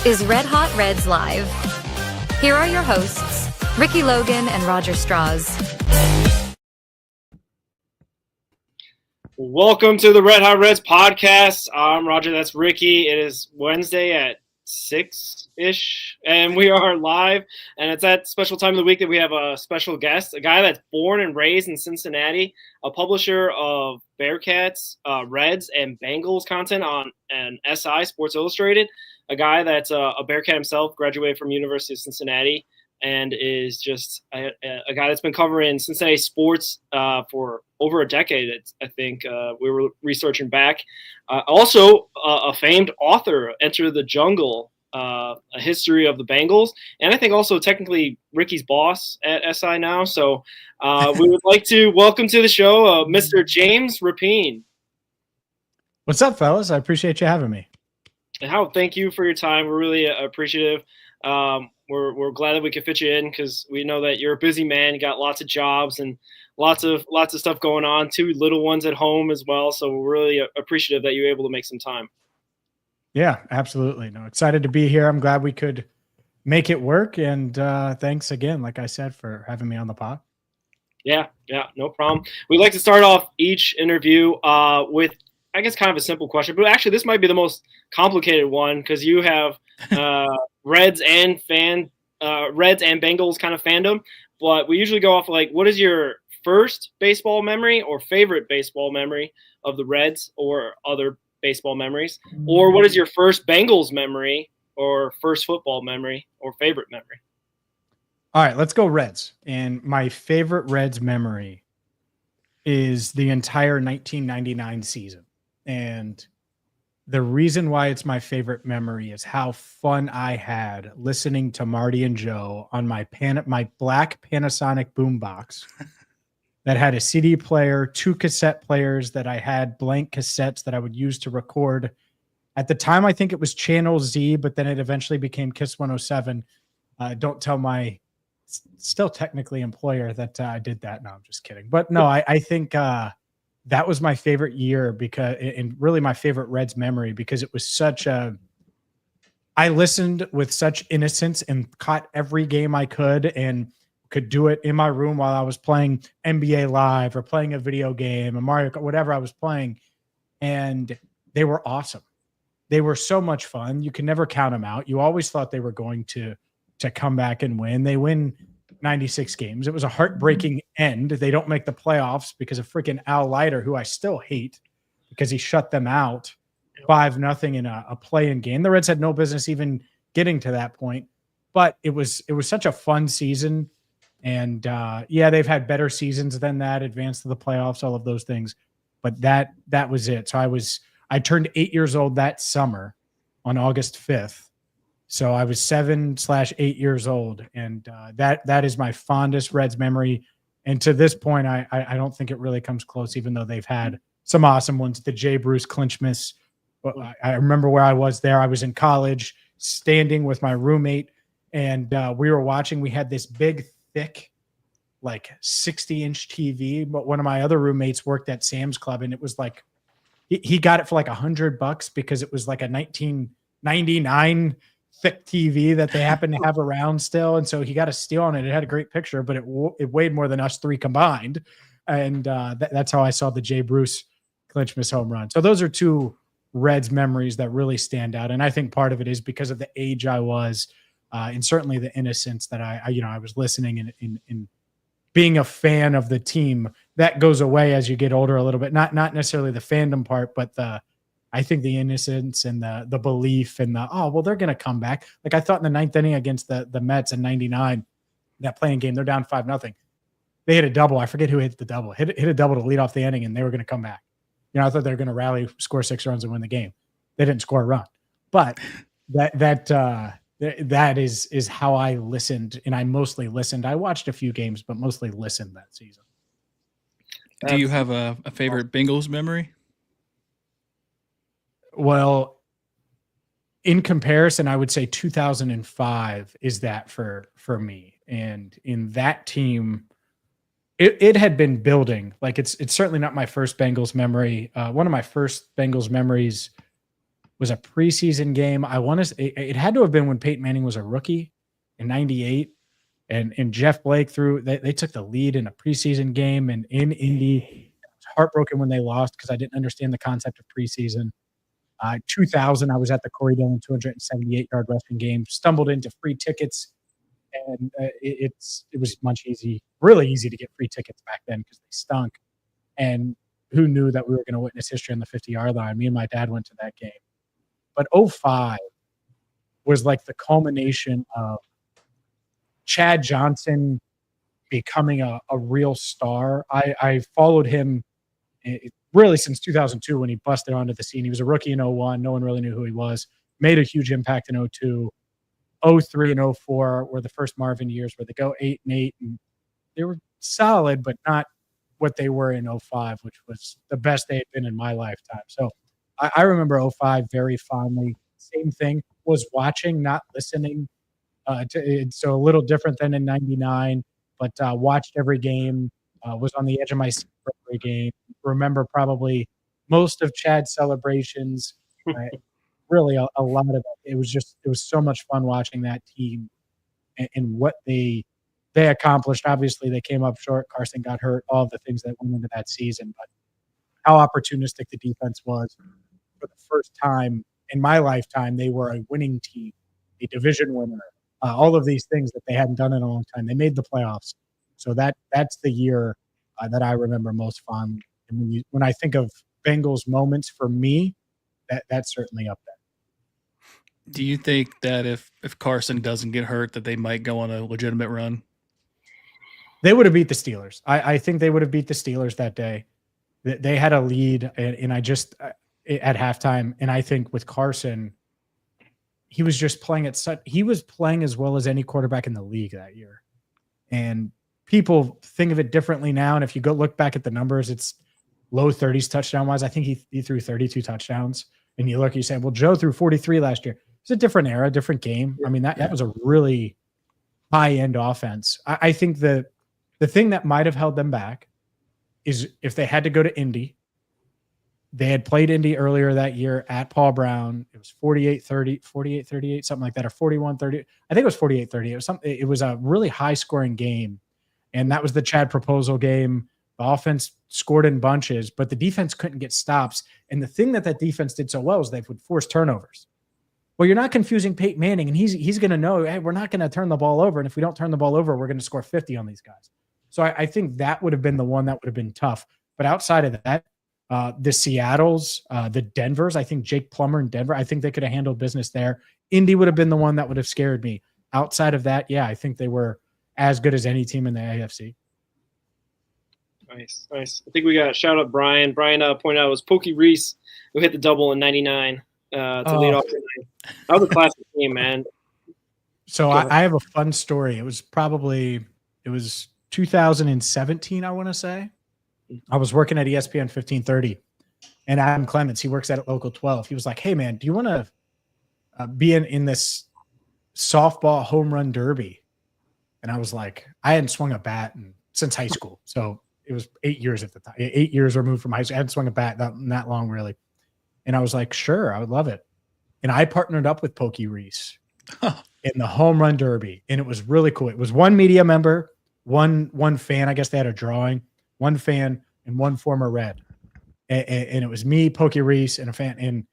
is Red Hot Reds Live. Here are your hosts, Ricky Logan and Roger Strauss. Welcome to the Red Hot Reds podcast. I'm Roger, that's Ricky. It is Wednesday at 6-ish, and we are live, and it's that special time of the week that we have a special guest, a guy that's born and raised in Cincinnati, a publisher of Bearcats, Reds, and Bengals content on an SI, Sports Illustrated, a guy that's a Bearcat himself, graduated from University of Cincinnati, and is just a guy that's been covering Cincinnati sports for over a decade, I think. We were researching back. Also, a famed author, Enter the Jungle, a history of the Bengals, and I think also technically Ricky's boss at SI now. So we would like to welcome to the show Mr. JamesRapien. What's up, fellas? I appreciate you having me. And thank you for your time. We're really appreciative. We're glad that we could fit you in because we know that you're a busy man. You got lots of jobs and lots of stuff going on. 2 little ones at home as well. So we're really appreciative that you're able to make some time. Yeah, absolutely. No, excited to be here. I'm glad we could make it work. And thanks again, like I said, for having me on the pod. Yeah, no problem. We'd like to start off each interview with, I guess, kind of a simple question. But actually, this might be the most complicated one because you have Reds and Bengals kind of fandom. But we usually go off like, what is your first baseball memory or favorite baseball memory of the Reds or other baseball memories? Or what is your first Bengals memory or first football memory or favorite memory? All right, let's go Reds. And my favorite Reds memory is the entire 1999 season. And the reason why it's my favorite memory is how fun I had listening to Marty and Joe on my black Panasonic boombox that had a CD player, 2 cassette players that I had blank cassettes that I would use to record. At the time, I think it was Channel Z, but then it eventually became Kiss 107. Don't tell my still technically employer that I did that. No, I'm just kidding. But no, I think that was my favorite year and really my favorite Reds memory because it was I listened with such innocence and caught every game I could and could do it in my room while I was playing NBA Live or playing a video game, a Mario Kart, whatever I was playing. And they were awesome. They were so much fun. You can never count them out. You always thought they were going to come back and win. They win 96 games. It was a heartbreaking end. They don't make the playoffs because of freaking Al Leiter, who I still hate because he shut them out 5-0 in a play-in game. The Reds had no business even getting to that point, but it was such a fun season. And they've had better seasons than that, advanced to the playoffs, all of those things. But that was it. So I turned 8 years old that summer on August 5th. So I was 7/8 years old, and that is my fondest Reds memory. And to this point, I don't think it really comes close, even though they've had some awesome ones. The Jay Bruce clinch-miss. I remember where I was there. I was in college, standing with my roommate, and we were watching. We had this big, thick, like 60-inch TV. But one of my other roommates worked at Sam's Club, and it was like he got it for like $100 because it was like a 1999 thick TV that they happen to have around still. And so he got a steal on it. It had a great picture, but it weighed more than us 3 combined. And that's how I saw the Jay Bruce clinch-miss home run. So those are 2 Reds memories that really stand out. And I think part of it is because of the age I was and certainly the innocence that I was listening and being a fan of the team. That goes away as you get older a little bit. Not necessarily the fandom part, but I think the innocence and the belief and they're going to come back. Like I thought in the 9th inning against the Mets in 99, that playing game, they're down 5-0. They hit a double. I forget who hit the double. Hit a double to lead off the inning, and they were going to come back. I thought they were going to rally, score 6 runs, and win the game. They didn't score a run. But that is how I listened, and I mostly listened. I watched a few games, but mostly listened that season. Do you have a favorite Bengals memory? Well, in comparison, I would say 2005 is that for me. And in that team, it had been building. Like it's certainly not my first Bengals memory. One of my first Bengals memories was a preseason game. I want to. It had to have been when Peyton Manning was a rookie in '98, and Jeff Blake threw. They took the lead in a preseason game, and in Indy, I was heartbroken when they lost because I didn't understand the concept of preseason. 2000, I was at the Corey Dillon 278-yard rushing game. Stumbled into free tickets, and it was really easy to get free tickets back then because they stunk. And who knew that we were going to witness history on the 50-yard line? Me and my dad went to that game. But '05 was like the culmination of Chad Johnson becoming a real star. I followed him really since 2002 when he busted onto the scene. He was a rookie in '01. No one really knew who he was. Made a huge impact in '02. '03 and '04 were the first Marvin years where they go 8-8, and they were solid, but not what they were in '05, which was the best they had been in my lifetime. So I remember '05 very fondly. Same thing, was watching, not listening. So a little different than in '99, but watched every game, was on the edge of my seat for every game. Remember probably most of Chad's celebrations. Really a lot of it. It was so much fun watching that team and what they accomplished. Obviously, they came up short. Carson got hurt, all the things that went into that season. But how opportunistic the defense was. For the first time in my lifetime, they were a winning team, a division winner, all of these things that they hadn't done in a long time. They made the playoffs. So that's the year that I remember most fondly. And when I think of Bengals moments for me, that's certainly up there. Do you think that if Carson doesn't get hurt, that they might go on a legitimate run? They would have beat the Steelers. I think they would have beat the Steelers that day. They had a lead, and I just at halftime. And I think with Carson, he was just playing he was playing as well as any quarterback in the league that year. And people think of it differently now. And if you go look back at the numbers, it's low 30s touchdown wise. I think he threw 32 touchdowns. And you say, well, Joe threw 43 last year. It's a different era, different game. I mean, that was a really high-end offense. I think the thing that might have held them back is if they had to go to Indy. They had played Indy earlier that year at Paul Brown. It was 48-38, something like that, or 41-30. I think it was 48-30. It was a really high-scoring game, and that was the Chad proposal game. The offense scored in bunches, but the defense couldn't get stops. And the thing that defense did so well is they would force turnovers. Well, you're not confusing Peyton Manning, and he's going to know, hey, we're not going to turn the ball over, and if we don't turn the ball over, we're going to score 50 on these guys. So I think that would have been the one that would have been tough. But outside of that, the Seattles, the Denvers, I think Jake Plummer in Denver, I think they could have handled business there. Indy would have been the one that would have scared me. Outside of that, yeah, I think they were as good as any team in the AFC. Nice. I think we got shout out Brian. Brian pointed out it was Pokey Reese who hit the double in '99 to lead off the night. That was a classic game, man. So I have a fun story. It was 2017, I want to say. I was working at ESPN 1530, and Adam Clements, he works at Local 12. He was like, hey, man, do you want to be in this softball home run derby? And I was like, I hadn't swung a bat since high school. So it was 8 years at the time. 8 years removed from high school. I hadn't swung a bat that long, really. And I was like, sure, I would love it. And I partnered up with Pokey Reese in the home run derby. And it was really cool. It was one media member, one fan. I guess they had a drawing, one fan and one former Red. And it was me, Pokey Reese, and a fan. And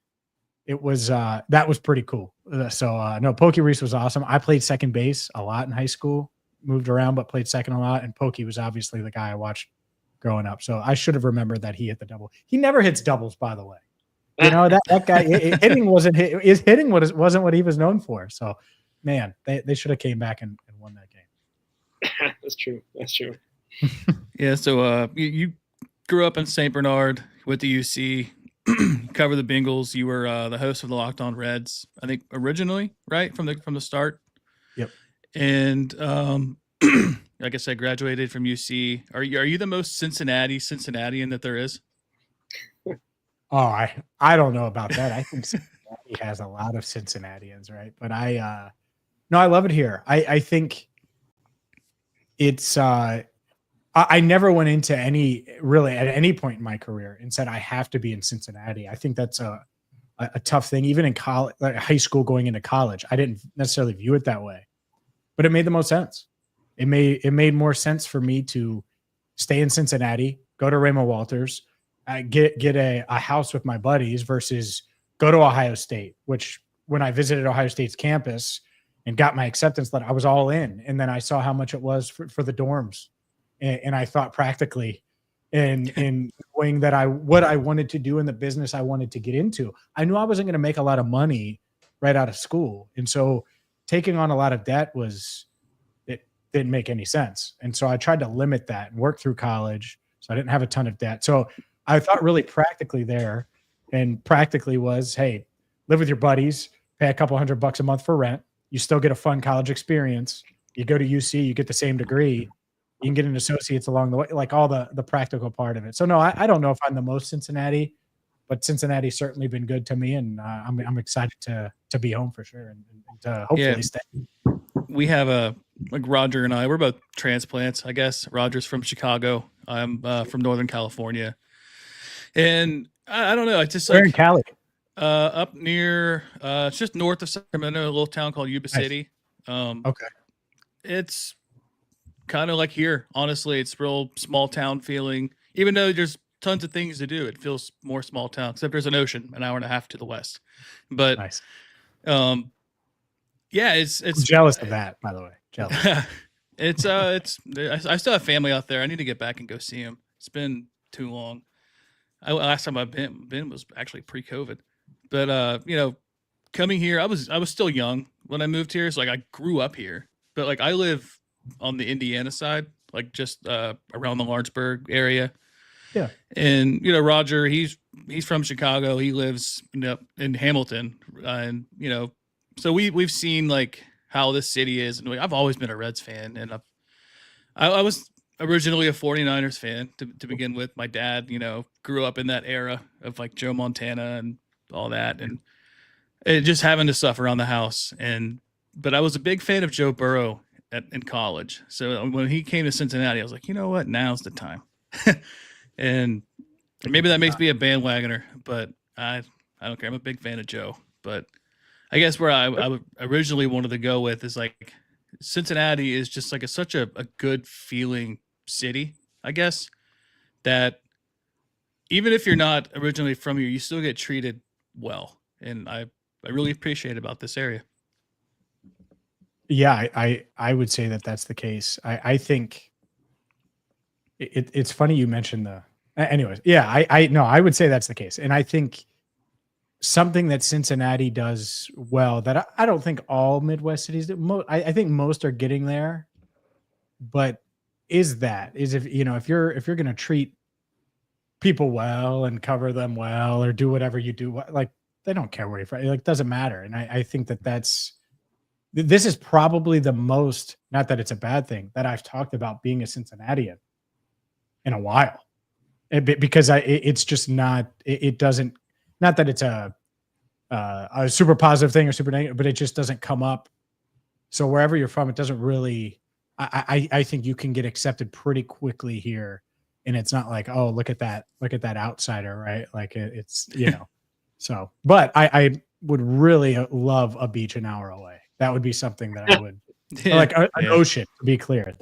it was that was pretty cool. No, Pokey Reese was awesome. I played second base a lot in high school, moved around, but played second a lot. And Pokey was obviously the guy I watched growing up. So I should have remembered that he hit the double. He never hits doubles, by the way. You know, that guy hitting wasn't what he was known for. So, man, they should have came back and won that game. That's true. Yeah. So you grew up in St. Bernard with the UC, cover the Bengals. You were the host of the Locked On Reds, I think originally, right from the start. Yep. And like I said, graduated from UC. Are you the most Cincinnatian that there is? Oh, I don't know about that. I think Cincinnati has a lot of Cincinnatians, right? But I love it here. I think it's I never went into at any point in my career and said I have to be in Cincinnati. I think that's a a tough thing, even in college, like high school going into college. I didn't necessarily view it that way, but it made the most sense. It made more sense for me to stay in Cincinnati, go to Raymond Walters, get a house with my buddies versus go to Ohio State, which when I visited Ohio State's campus and got my acceptance letter, I was all in. And then I saw how much it was for the dorms. And I thought practically in weighing that what I wanted to do in the business I wanted to get into. I knew I wasn't going to make a lot of money right out of school. And so taking on a lot of debt didn't make any sense. And so I tried to limit that and work through college. So I didn't have a ton of debt. So I thought really practically there, and practically was, hey, live with your buddies, pay a couple $100 a month for rent. You still get a fun college experience. You go to UC, you get the same degree. You can get an associate's along the way, like all the practical part of it. So no, I don't know if I'm the most Cincinnati, but Cincinnati's certainly been good to me, and I'm excited to be home for sure and to hopefully stay. We have like Roger and I, we're both transplants, I guess. Roger's from Chicago. I'm from Northern California. And I don't know. It's just Where in Cali? Up near, it's just north of Sacramento, a little town called Yuba City. Okay. It's kind of like here, honestly. It's real small town feeling. Even though there's tons of things to do, it feels more small town, except there's an ocean an hour and a half to the west. But nice. Yeah, it's I'm jealous of that, by the way. Jealous. I still have family out there. I need to get back and go see them. It's been too long. Last time I've been was actually pre-COVID. But coming here, I was still young when I moved here. So like I grew up here, but like I live on the Indiana side, like just around the Lawrenceburg area. Yeah. And Roger, he's from Chicago. He lives in Hamilton, and so we've seen like how this city is, and I've always been a Reds fan, and I was originally a 49ers fan to begin with. My dad, grew up in that era of like Joe Montana and all that, and just having to stuff around the house. But I was a big fan of Joe Burrow in college. So when he came to Cincinnati, I was like, you know what, now's the time. And maybe that makes me a bandwagoner, but I don't care. I'm a big fan of Joe, but I guess where I originally wanted to go with is like Cincinnati is just like such a good feeling city, I guess, that even if you're not originally from here, you still get treated well. And I really appreciate about this area. Yeah, I would say that that's the case. I think it's funny you mentioned anyways. Yeah, I would say that's the case. And I think something that Cincinnati does well that I don't think all Midwest cities do. I think most are getting there, but is if you're going to treat people well and cover them well or do whatever you do, like they don't care where you're from. Like, it doesn't matter. And I think this is probably the most, not that it's a bad thing, that I've talked about being a Cincinnatian in a while, because it's just not, it doesn't, not that it's a super positive thing or super negative, but it just doesn't come up. So wherever you're from, it doesn't really, I think you can get accepted pretty quickly here. And it's not like, oh, look at that outsider, right? Like it's, so, but I would really love a beach an hour away. That would be something that I would like an ocean, to be clear.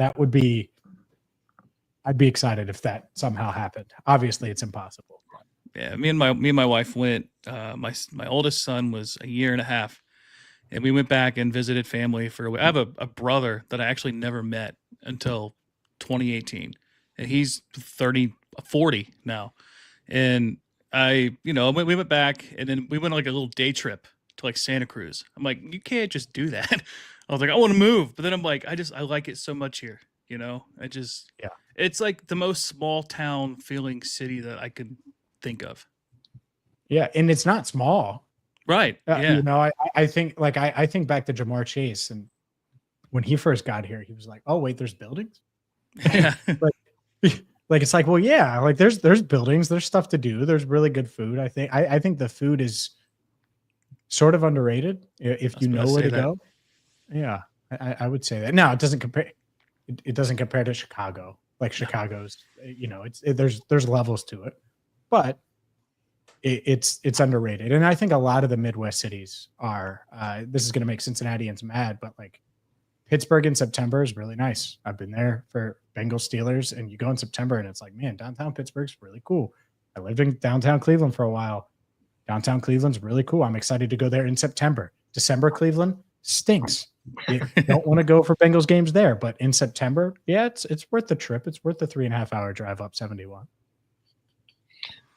I'd be excited if that somehow happened. Obviously it's impossible. Yeah. Me and my wife went, my oldest son was a year and a half, and we went back and visited family I have a brother that I actually never met until 2018, and he's 40 now. And we went back, and then we went on like a little day trip to like Santa Cruz. I'm like, you can't just do that. I was like, I want to move, but then I'm like, I like it so much here. It's like the most small town feeling city that I could think of. Yeah, and it's not small, right? Yeah, I think like I think back to Jamar Chase, and when he first got here, he was like, "Oh wait, there's buildings." Yeah, like it's like, well, yeah, like there's buildings, there's stuff to do, there's really good food. I think the food is sort of underrated if you know where to go. Yeah, I would say that. Now it doesn't compare. It doesn't compare to Chicago. Like Chicago's, there's levels to it, but it's underrated. And I think a lot of the Midwest cities are. This is going to make Cincinnatians mad, but like Pittsburgh in September is really nice. I've been there for Bengals Steelers, and you go in September and it's like, man, downtown Pittsburgh's really cool. I lived in downtown Cleveland for a while. Downtown Cleveland's really cool. I'm excited to go there in September. December Cleveland stinks. You don't want to go for Bengals games there, but in September, yeah, it's worth the trip. It's worth the 3.5 hour drive up 71.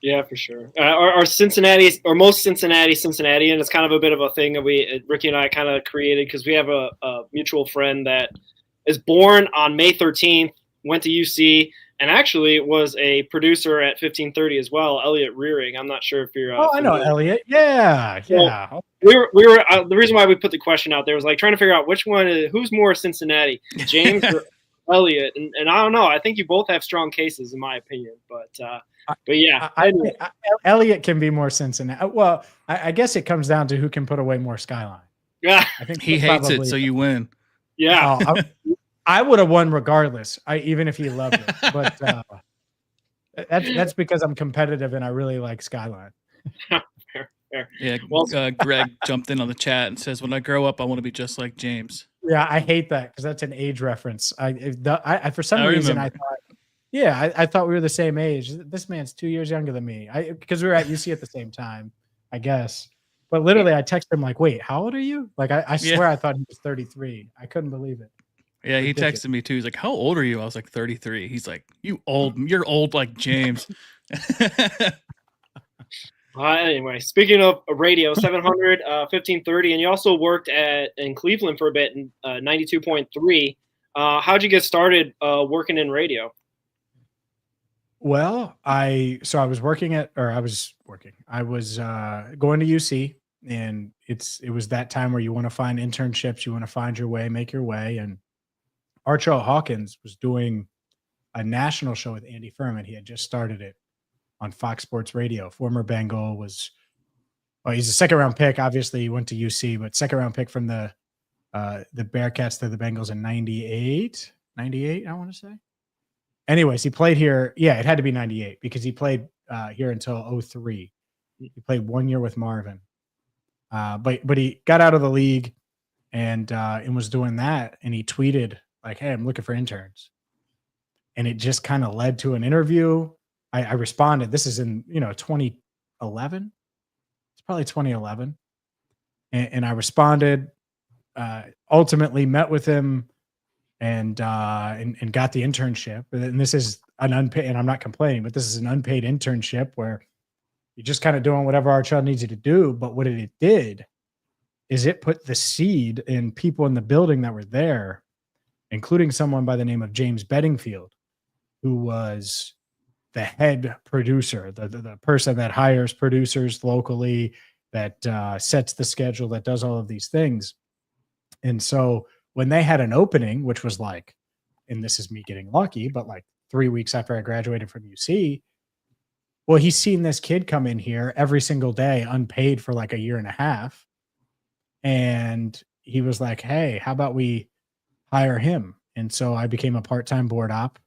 Yeah, for sure. Our Cincinnati, or most Cincinnatian, it's kind of a bit of a thing that Ricky and I kind of created because we have a mutual friend that is born on May 13th, went to UC, and actually was a producer at 1530 as well, Elliot Rearing. I'm not sure if you're. I know Elliot. Yeah. Well, we were the reason why we put the question out there was like trying to figure out who's more Cincinnati, James or Elliot, and I don't know. I think you both have strong cases, in my opinion, but yeah, Elliot can be more Cincinnati. Well, I guess it comes down to who can put away more skyline. Yeah, I think he hates it, so you win. Yeah, I would have won regardless. Even if he loved it, but that's because I'm competitive and I really like skyline. Fair. Yeah, well, Greg jumped in on the chat and says, "When I grow up, I want to be just like James." Yeah, I hate that because that's an age reference. I for some reason I thought. Yeah, I thought we were the same age. This man's 2 years younger than me. Because we were at UC at the same time, I guess. But literally, I texted him like, "Wait, how old are you?" Like, I swear I thought he was 33. I couldn't believe it. Yeah, he texted me too. He's like, "How old are you?" I was like, 33. He's like, "You old? You're old like James." Anyway, speaking of radio, 700, 1530, and you also worked in Cleveland for a bit in 92.3. How'd you get started working in radio? Well, I was going to UC, and it was that time where you want to find internships, you want to find your way, make your way. And Archel Hawkins was doing a national show with Andy Furman. He had just started it on Fox Sports Radio. Former Bengal he's a second round pick. Obviously, he went to UC, but second round pick from the Bearcats to the Bengals in 98, I want to say. Anyways, he played here. Yeah, it had to be 98 because he played here until 03. He played 1 year with Marvin. But he got out of the league and was doing that. And he tweeted like, "Hey, I'm looking for interns." And it just kind of led to an interview. I responded. This is in 2011. It's probably 2011. And I responded. Ultimately met with him. And got the internship. And this is an unpaid, and I'm not complaining, but this is an unpaid internship where you're just kind of doing whatever our child needs you to do. But what it did is it put the seed in people in the building that were there, including someone by the name of James Bedingfield, who was the head producer, the person that hires producers locally, that sets the schedule, that does all of these things. And so when they had an opening, which was like, and this is me getting lucky, but like 3 weeks after I graduated from UC, well, he's seen this kid come in here every single day, unpaid for like a year and a half. And he was like, "Hey, how about we hire him?" And so I became a part-time board op,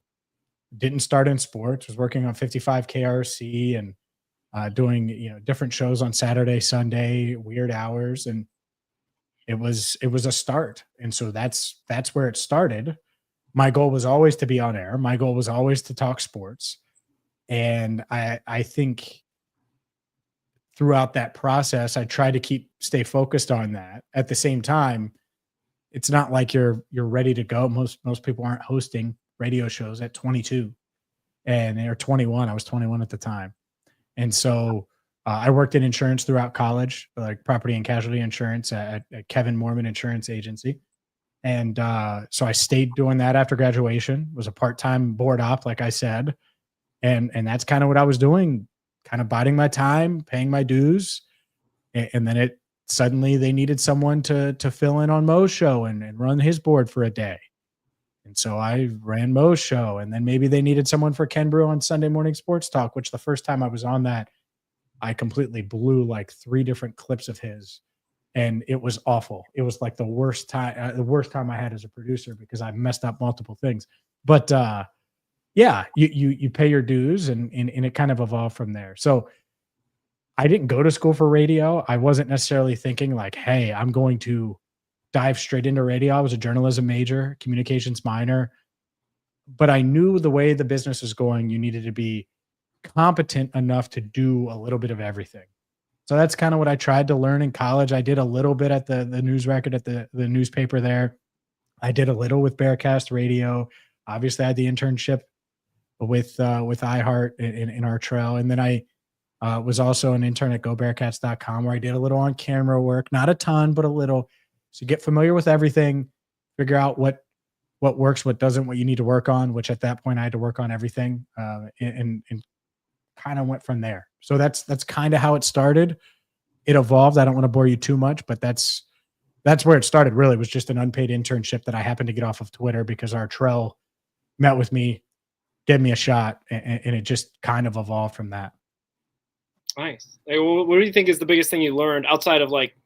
didn't start in sports, was working on 55 KRC and doing, different shows on Saturday, Sunday, weird hours. And it was a start. And so that's where it started. My goal was always to be on air. My goal was always to talk sports. And I think throughout that process, I tried to stay focused on that. At the same time, it's not like you're ready to go. Most people aren't hosting radio shows at 22 and they're 21. I was 21 at the time. And so I worked in insurance throughout college, like property and casualty insurance at Kevin Mormon Insurance Agency. And so I stayed doing that after graduation, was a part-time board op, like I said. And that's kind of what I was doing, kind of biding my time, paying my dues. And then suddenly they needed someone to fill in on Mo's show and run his board for a day. And so I ran Mo's show. And then maybe they needed someone for Ken Brew on Sunday Morning Sports Talk, which the first time I was on that, I completely blew like 3 different clips of his, and it was awful. It was like the worst time I had as a producer because I messed up multiple things. But yeah, you pay your dues, and it kind of evolved from there. So I didn't go to school for radio. I wasn't necessarily thinking like, hey, I'm going to dive straight into radio. I was a journalism major, communications minor, but I knew the way the business was going, you needed to be competent enough to do a little bit of everything. So that's kind of what I tried to learn in college. I did a little bit at the news record at the newspaper there. I did a little with Bearcast Radio. Obviously, I had the internship with iHeart in our trail. And then I was also an intern at GoBearcats.com where I did a little on camera work, not a ton, but a little. So get familiar with everything, figure out what works, what doesn't, what you need to work on, which at that point I had to work on everything and kind of went from there. So that's kind of how it started. It evolved. I don't want to bore you too much, but that's where it started. Really, it was just an unpaid internship that I happened to get off of Twitter because our trail met with me, gave me a shot, and it just kind of evolved from that. Nice. Like, what do you think is the biggest thing you learned outside of like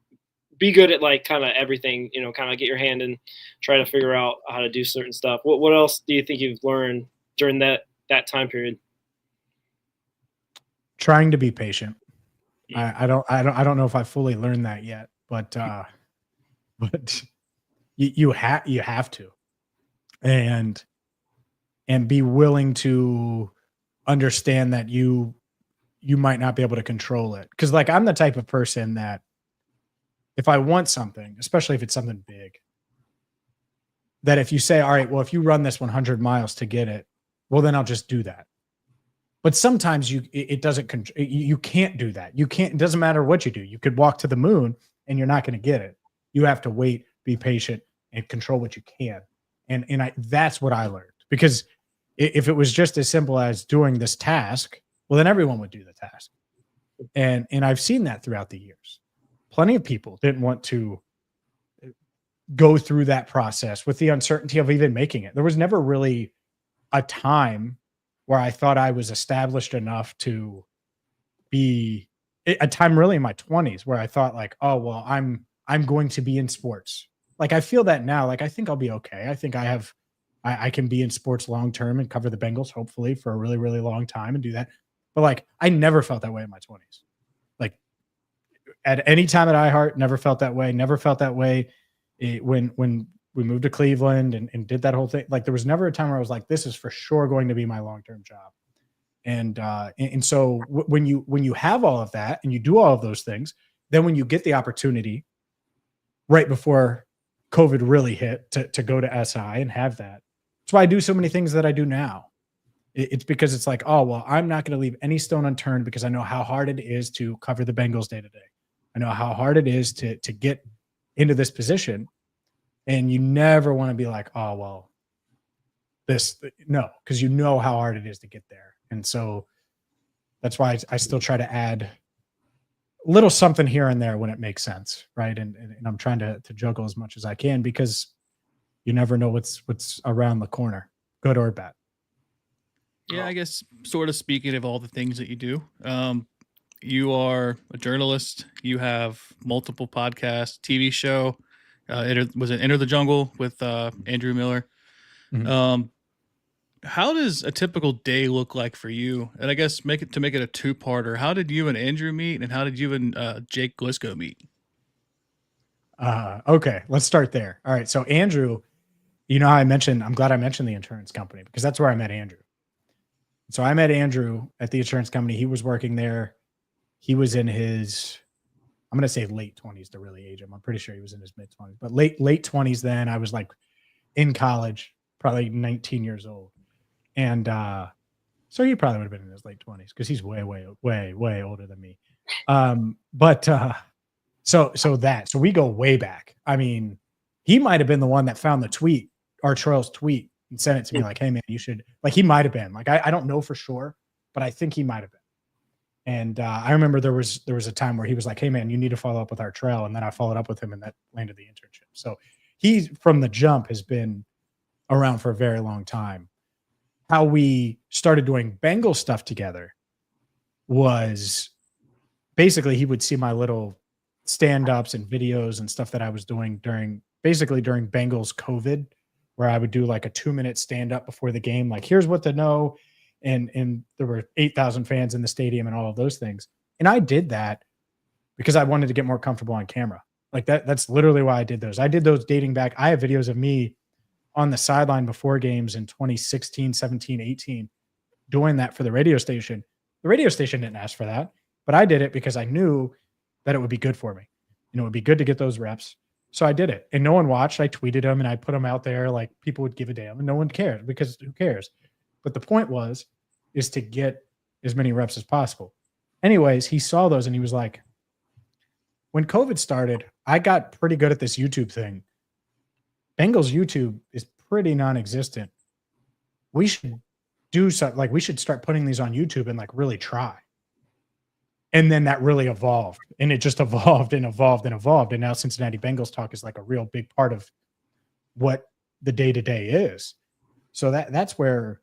be good at like kind of everything, kind of get your hand and try to figure out how to do certain stuff? What else do you think you've learned during that time period? Trying to be patient. I don't know if I fully learned that yet, but you have to, and be willing to understand that you might not be able to control it. Because like I'm the type of person that if I want something, especially if it's something big, that if you say, all right, well, if you run this 100 miles to get it, well, then I'll just do that. But sometimes it doesn't, you can't do that. You can't, it doesn't matter what you do. You could walk to the moon and you're not going to get it. You have to wait, be patient, and control what you can. And that's what I learned. Because if it was just as simple as doing this task, well, then everyone would do the task. And I've seen that throughout the years. Plenty of people didn't want to go through that process with the uncertainty of even making it. There was never really a time where I thought I was established enough to be a time really in my 20s where I thought like, oh, well, I'm going to be in sports. Like I feel that now, like I think I'll be okay. I think I can be in sports long-term and cover the Bengals, hopefully for a really, really long time and do that. But like, I never felt that way in my 20s. Like at any time at iHeart, never felt that way. Never felt that way when we moved to Cleveland and did that whole thing. Like there was never a time where I was like, this is for sure going to be my long-term job. And so when you have all of that and you do all of those things, then when you get the opportunity right before COVID really hit to go to SI and have that, that's why I do so many things that I do now. It's because it's like, oh, well, I'm not going to leave any stone unturned because I know how hard it is to cover the Bengals day to day. I know how hard it is to get into this position. And you never want to be like, oh, well, no, because you know how hard it is to get there. And so that's why I still try to add a little something here and there when it makes sense. Right. And I'm trying to juggle as much as I can because you never know what's around the corner, good or bad. Yeah, I guess sort of speaking of all the things that you do, you are a journalist. You have multiple podcasts, TV show. Was it Enter the Jungle with Andrew Miller? Mm-hmm. How does a typical day look like for you? And I guess make it a two-parter. How did you and Andrew meet, and how did you and Jake Glisco meet? Okay, let's start there. All right, so Andrew, you know how I'm glad I mentioned the insurance company because that's where I met Andrew. So I met Andrew at the insurance company. He was working there. He was in his, I'm going to say late 20s to really age him. I'm pretty sure he was in his mid 20s, but late 20s then. I was like in college, probably 19 years old. And so he probably would have been in his late 20s because he's way, way, way, way older than me. So we go way back. I mean, he might have been the one that found the tweet, our Trail's tweet, and sent it to me like, hey man, you should, like he might have been like, I don't know for sure, but I think he might've been. And I remember there was a time where he was like, hey man, you need to follow up with our trail. And then I followed up with him and that landed the internship. So he from the jump has been around for a very long time. How we started doing Bengal stuff together was basically he would see my little stand-ups and videos and stuff that I was doing during Bengals COVID, where I would do like a 2-minute stand-up before the game. Like, here's what to know. And there were 8,000 fans in the stadium and all of those things. And I did that because I wanted to get more comfortable on camera. Like that's literally why I did those. I did those dating back. I have videos of me on the sideline before games in 2016, 17, 18, doing that for the radio station. The radio station didn't ask for that, but I did it because I knew that it would be good for me. You know, it would be good to get those reps. So I did it, and no one watched. I tweeted them and I put them out there. Like, people would give a damn, and no one cared, because who cares? But the point is to get as many reps as possible. Anyways, he saw those and he was like, when COVID started, I got pretty good at this YouTube thing. Bengals YouTube is pretty non-existent. We should do something, like, we should start putting these on YouTube and like really try. And then that really evolved, and it just evolved and evolved and evolved. And now Cincinnati Bengals Talk is like a real big part of what the day-to-day is. So that's where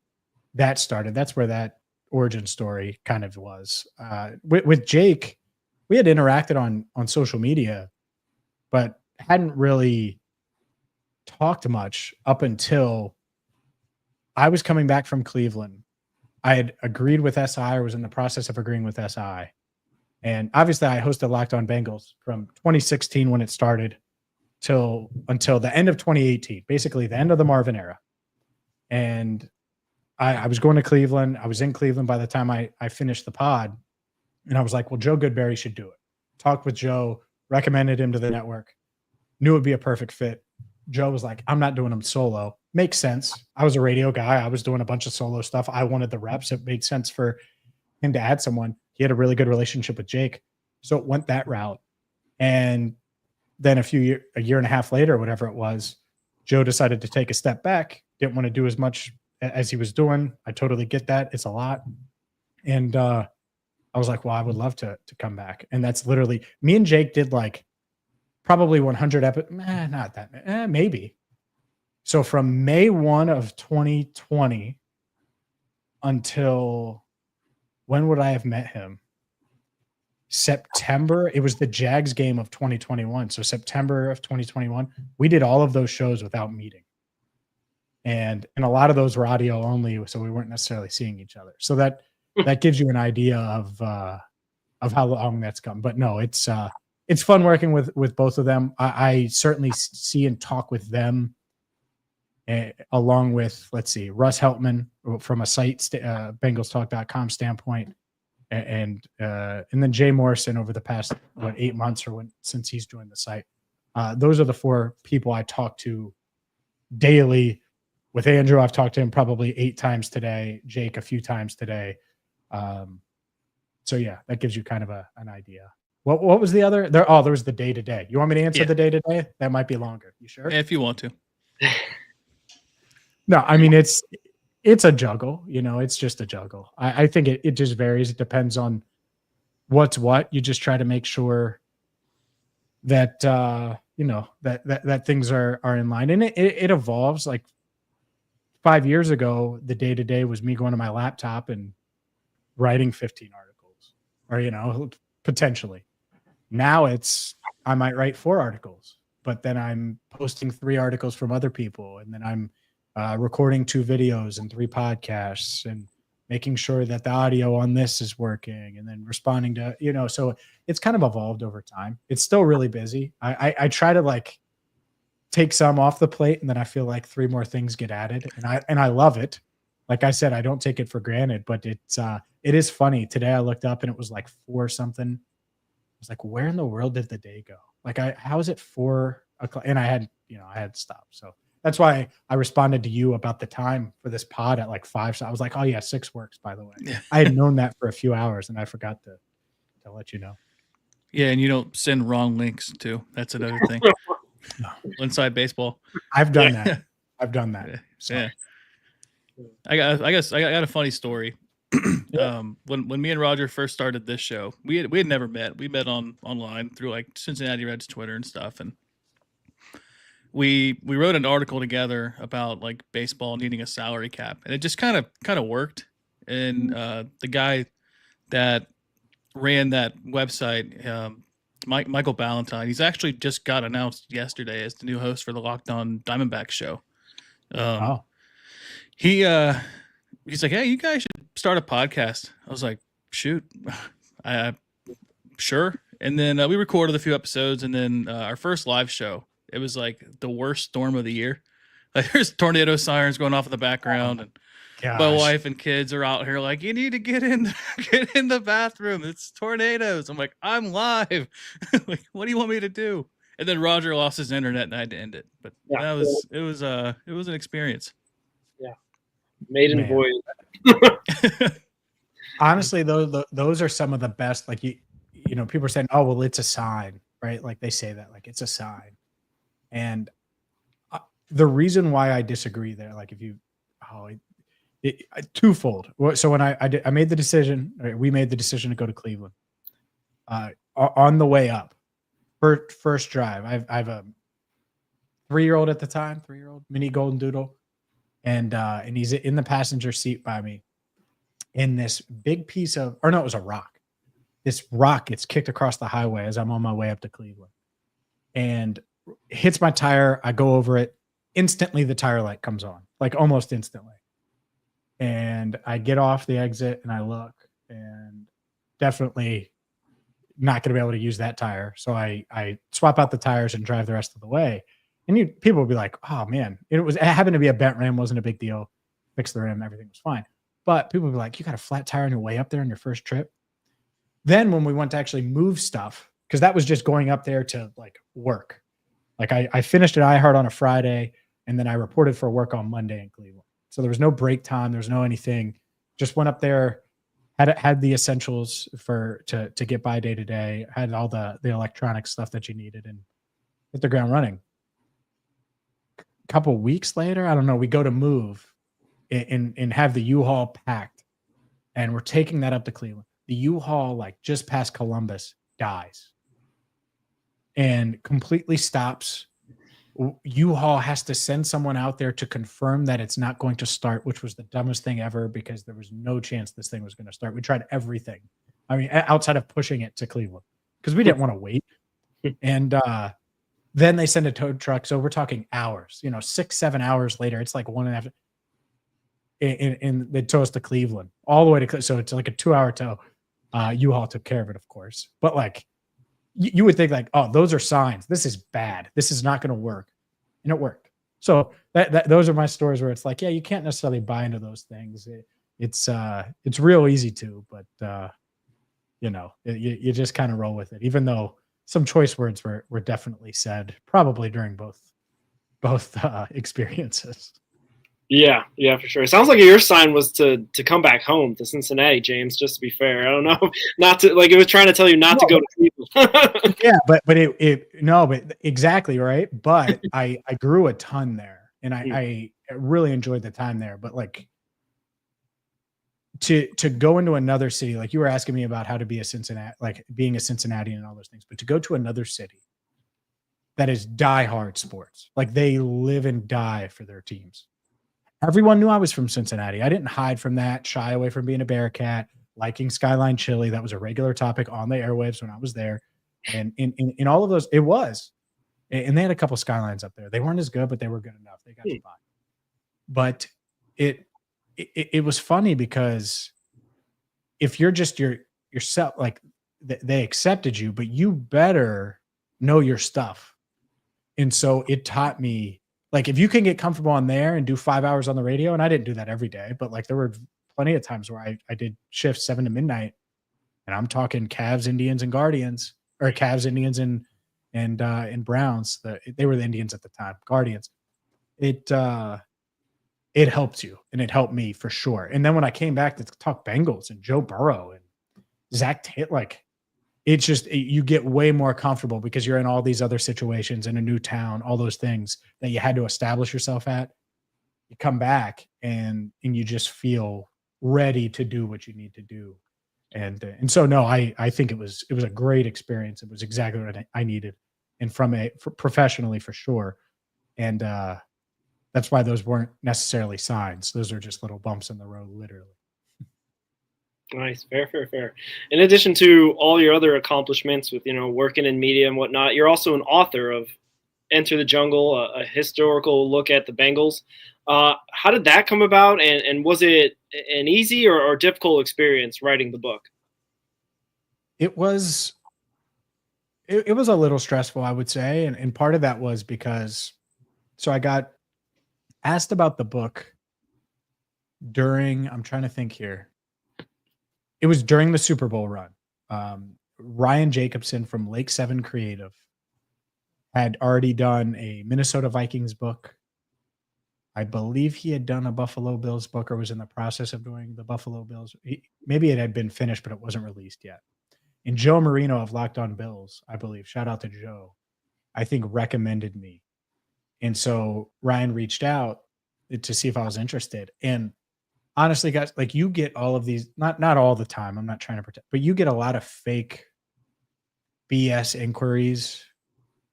that started. That's where that origin story kind of was. With Jake, we had interacted on social media, but hadn't really talked much up until I was coming back from Cleveland. I had agreed with SI, or was in the process of agreeing with SI. And obviously I hosted Locked On Bengals from 2016 when it started until the end of 2018, basically the end of the Marvin era. And I was going to Cleveland. I was in Cleveland by the time I finished the pod. And I was like, well, Joe Goodberry should do it. Talked with Joe, recommended him to the network, knew it would be a perfect fit. Joe was like, I'm not doing him solo. Makes sense. I was a radio guy. I was doing a bunch of solo stuff. I wanted the reps. It made sense for him to add someone. He had a really good relationship with Jake. So it went that route. And then a year and a half later, whatever it was, Joe decided to take a step back. Didn't want to do as much as he was doing. I totally get that. It's a lot. And I was like, well, I would love to come back. And that's literally, me and Jake did like probably 100 not that, maybe. So from May 1 of 2020 until, when would I have met him? September. It was the Jags game of 2021. So September of 2021, we did all of those shows without meeting. And a lot of those were audio only, so we weren't necessarily seeing each other. So that gives you an idea of how long that's come. But no, it's fun working with both of them. I certainly see and talk with them, along with, let's see, Russ Heltman from a site, bengalstalk.com standpoint, and then Jay Morrison over the past 8 months since he's joined the site. Those are the four people I talk to daily. With Andrew, I've talked to him probably 8 times today. Jake, a few times today. So yeah, that gives you kind of an idea. What was the other? There was the day-to-day. You want me to answer the day-to-day? That might be longer. You sure? If you want to. No, I mean, it's a juggle. You know, it's just a juggle. I think it just varies. It depends on what's what. You just try to make sure that that things are in line, and it evolves. Like 5 years ago, the day-to-day was me going to my laptop and writing 15 articles, or potentially. Now I might write 4 articles, but then I'm posting 3 articles from other people, and then I'm recording 2 videos and 3 podcasts, and making sure that the audio on this is working, and then responding to, so it's kind of evolved over time. It's still really busy. I try to like take some off the plate, and then I feel like 3 more things get added, and I love it. Like I said, I don't take it for granted, but it is funny. Today I looked up and it was like 4 something. I was like, where in the world did the day go? Like, how is it 4 o'clock? And I had to stop. So that's why I responded to you about the time for this pod at like 5. So I was like, oh yeah, 6 works, by the way. Yeah. I had known that for a few hours, and I forgot to let you know. Yeah, and you don't send wrong links too. That's another thing. No. Inside baseball. I've done that. I've done that. So. Yeah. I got a funny story. When me and Roger first started this show, we had never met. We met online through like Cincinnati Reds Twitter and stuff, and we wrote an article together about like baseball needing a salary cap, and it just kind of worked. And the guy that ran that website, Michael Ballantyne, he's actually just got announced yesterday as the new host for the Locked On Diamondbacks show. Wow. He's like, hey, you guys should start a podcast. I was like, shoot, I Sure. And then we recorded a few episodes, and then our first live show, it was like the worst storm of the year. Like there's tornado sirens going off in the background, and my wife and kids are out here like, you need to get in the bathroom. It's tornadoes. I'm like, I'm live. Like, what do you want me to do? And then Roger lost his internet and I had to end it. But it was an experience. Yeah. Maiden voyage. Honestly, those are some of the best. Like you know, people are saying, "Oh, well, it's a sign," right? Like they say that, like it's a sign. And the reason why I disagree there, like if you, twofold. So when I made the decision, we made the decision to go to Cleveland. On the way up, first drive, I have a 3-year-old at the time, 3-year-old mini golden doodle, and he's in the passenger seat by me. In this big piece of, or no, it was a rock. This rock gets kicked across the highway as I'm on my way up to Cleveland, and hits my tire. I go over it. Instantly, the tire light comes on, like almost instantly. And I get off the exit and I look, and definitely not going to be able to use that tire. So I swap out the tires and drive the rest of the way. And people will be like, "Oh man, it happened to be a bent rim, wasn't a big deal. Fixed the rim, everything was fine." But people will be like, "You got a flat tire on your way up there on your first trip?" Then when we went to actually move stuff, because that was just going up there to like work. Like I finished at iHeart on a Friday, and then I reported for work on Monday in Cleveland. So there was no break time. There was no anything. Just went up there, had the essentials to get by day to day, had all the electronic stuff that you needed, and hit the ground running. A couple weeks later, I don't know, we go to move and have the U-Haul packed, and we're taking that up to Cleveland. The U-Haul, like just past Columbus, dies and completely stops. U-Haul has to send someone out there to confirm that it's not going to start, which was the dumbest thing ever because there was no chance this thing was going to start. We tried everything. I mean, outside of pushing it to Cleveland because we didn't want to wait. And then they send a tow truck. So we're talking hours, 6-7 hours later. It's like 1.5. And they tow us to Cleveland all the way to, so it's like a 2-hour tow. U-Haul took care of it, of course. But like, you would think like, oh, those are signs. This is bad. This is not going to work. And it worked. So those are my stories where it's like, yeah, you can't necessarily buy into those things. It's real easy to, but you just kind of roll with it, even though some choice words were definitely said probably during both experiences. Yeah, for sure. It sounds like your sign was to come back home to Cincinnati, James, just to be fair. I don't know. Not to, like, it was trying to tell you not to go to Cleveland. Yeah, but but exactly, right? But I grew a ton there, and I really enjoyed the time there. But like to go into another city, like you were asking me about how to be a Cincinnati, like being a Cincinnatian and all those things, but to go to another city that is diehard sports, like they live and die for their teams. Everyone knew I was from Cincinnati. I didn't hide from that, shy away from being a Bearcat, liking Skyline Chili. That was a regular topic on the airwaves when I was there. And in all of those, it was. And they had a couple Skylines up there. They weren't as good, but they were good enough. They got to buy. But it was funny because if you're just yourself, like they accepted you, but you better know your stuff. And so it taught me, like, if you can get comfortable on there and do 5 hours on the radio, and I didn't do that every day, but like there were plenty of times where I did shifts 7 to midnight, and I'm talking Cavs, Indians, and Guardians, or Cavs, Indians, and Browns. They were the Indians at the time, Guardians. It helps you, and it helped me for sure. And then when I came back to talk Bengals and Joe Burrow and Zach Taylor, like, it's just, you get way more comfortable because you're in all these other situations in a new town, all those things that you had to establish yourself at. You come back and you just feel ready to do what you need to do. And so, no, I think it was a great experience. It was exactly what I needed. And professionally for sure. And that's why those weren't necessarily signs. Those are just little bumps in the road, literally. Nice. Fair. In addition to all your other accomplishments with, working in media and whatnot, you're also an author of Enter the Jungle, a historical look at the Bengals. How did that come about? And was it an easy or difficult experience writing the book? It was it was a little stressful, I would say. And part of that was because, so I got asked about the book I'm trying to think here. It was during the Super Bowl run. Ryan Jacobson from Lake 7 Creative had already done a Minnesota Vikings book. I believe he had done a Buffalo Bills book or was in the process of doing the Buffalo Bills. Maybe it had been finished, but it wasn't released yet. And Joe Marino of Locked On Bills, I believe, shout out to Joe, I think recommended me. And so Ryan reached out to see if I was interested. And honestly, guys, like you get all of these, not all the time, I'm not trying to pretend, but you get a lot of fake BS inquiries.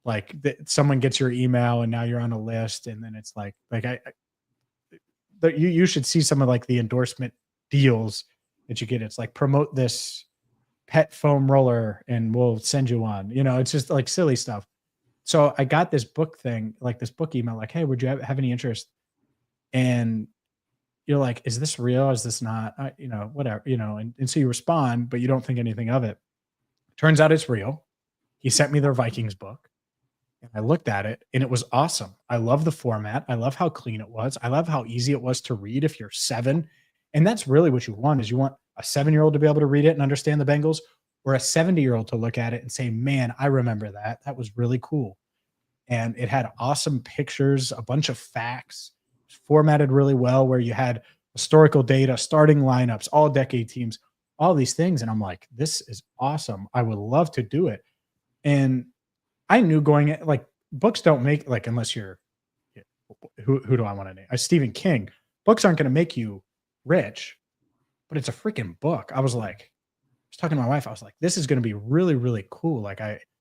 Like someone gets your email and now you're on a list, and then it's like you should see some of like the endorsement deals that you get. It's like, promote this pet foam roller and we'll send you one. It's just like silly stuff. So I got this book thing, like this book email, like, hey, would you have any interest? And you're like, is this real? Is this not? Whatever, and so you respond, but you don't think anything of it. Turns out it's real. He sent me their Vikings book. And I looked at it and it was awesome. I love the format. I love how clean it was. I love how easy it was to read if you're 7. And that's really what you want, is you want a 7-year-old to be able to read it and understand the Bengals, or a 70-year-old to look at it and say, man, I remember that. That was really cool. And it had awesome pictures, a bunch of facts, formatted really well, where you had historical data, starting lineups, all decade teams, all these things. And I'm like, this is awesome. I would love to do it. And I knew going in, like, books don't make, like, unless you're, who do I want to name? Stephen King. Books aren't going to make you rich, but it's a freaking book. I was talking to my wife. I was like, this is going to be really, really cool.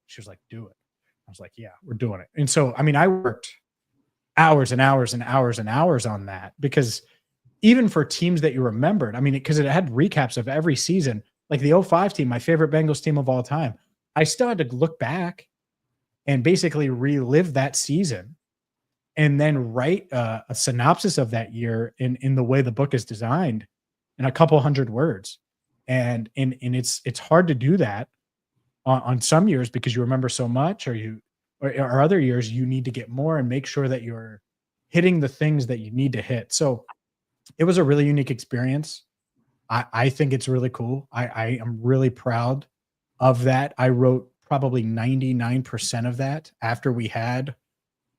She was like, do it. I was like, yeah, we're doing it. And so, I mean, I worked hours and hours and hours and hours on that, because even for teams that you remembered, I mean, because it had recaps of every season, like the 05 team, my favorite Bengals team of all time, I still had to look back and basically relive that season and then write a synopsis of that year in the way the book is designed, in a couple hundred words. And it's hard to do that on some years, because you remember so much, or other years you need to get more and make sure that you're hitting the things that you need to hit. So it was a really unique experience. I think it's really cool. I am really proud of that. I wrote probably 99% of that after we had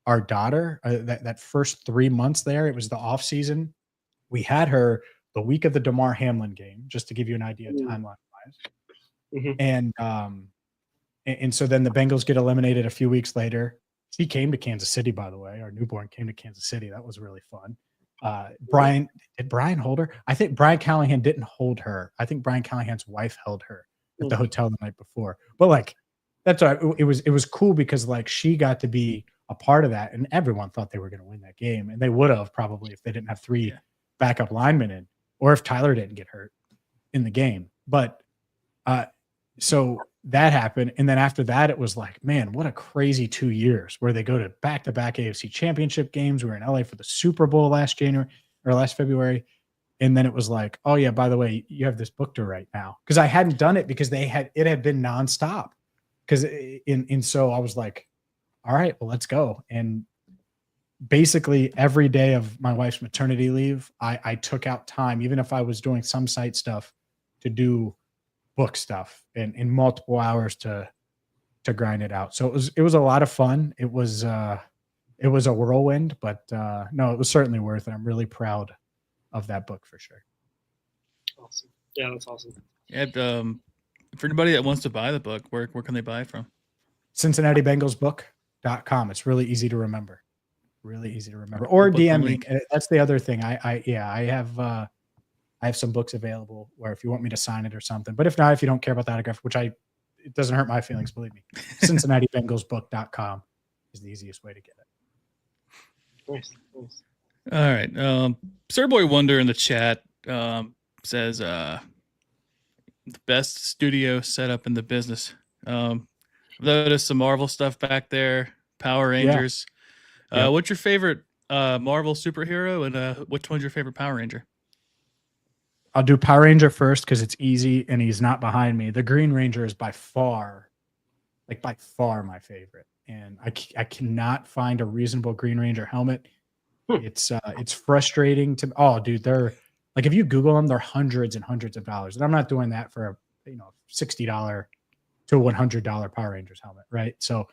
our daughter. That first 3 months there, it was the off season. We had her the week of the DeMar Hamlin game, just to give you an idea timeline wise. Mm-hmm. And so then the Bengals get eliminated a few weeks later. She came to Kansas City, by the way. Our newborn came to Kansas City. That was really fun. Did Brian hold her? I think Brian Callahan didn't hold her. I think Brian Callahan's wife held her at the hotel the night before. But like, that's why it was cool, because like she got to be a part of that, and everyone thought they were going to win that game, and they would have probably if they didn't have 3 backup linemen in, or if Tyler didn't get hurt in the game. But so that happened, and then after that, it was like, man, what a crazy 2 years where they go to back-to-back AFC Championship games. We were in LA for the Super Bowl last February. And then it was like, oh yeah, by the way, you have this book to write now. Because I hadn't done it, because it had been nonstop. So I was like, all right, well, let's go. And basically every day of my wife's maternity leave, I took out time, even if I was doing some site stuff, to do book stuff in multiple hours to grind it out. So it was a lot of fun. It was a whirlwind, but no, it was certainly worth it. I'm really proud of that book for sure. Awesome. Yeah, that's awesome. Yeah, for anybody that wants to buy the book, where can they buy it from? CincinnatiBengalsBook.com. It's really easy to remember. Really easy to remember. Or DM me. That's the other thing. I have some books available where if you want me to sign it or something. But if not, if you don't care about the autograph, it doesn't hurt my feelings, believe me. CincinnatiBengalsBook.com is the easiest way to get it. Nice. All right. Sir Boy Wonder in the chat says the best studio setup in the business. There's some Marvel stuff back there, Power Rangers. Yeah. What's your favorite Marvel superhero, and which one's your favorite Power Ranger? I'll do Power Ranger first because it's easy and he's not behind me. The Green Ranger is by far like by far my favorite. And I cannot find a reasonable Green Ranger helmet. It's frustrating to, oh dude, they're like, if you Google them, they're hundreds and hundreds of dollars. And I'm not doing that for a, $60 to $100 Power Rangers helmet. Right. So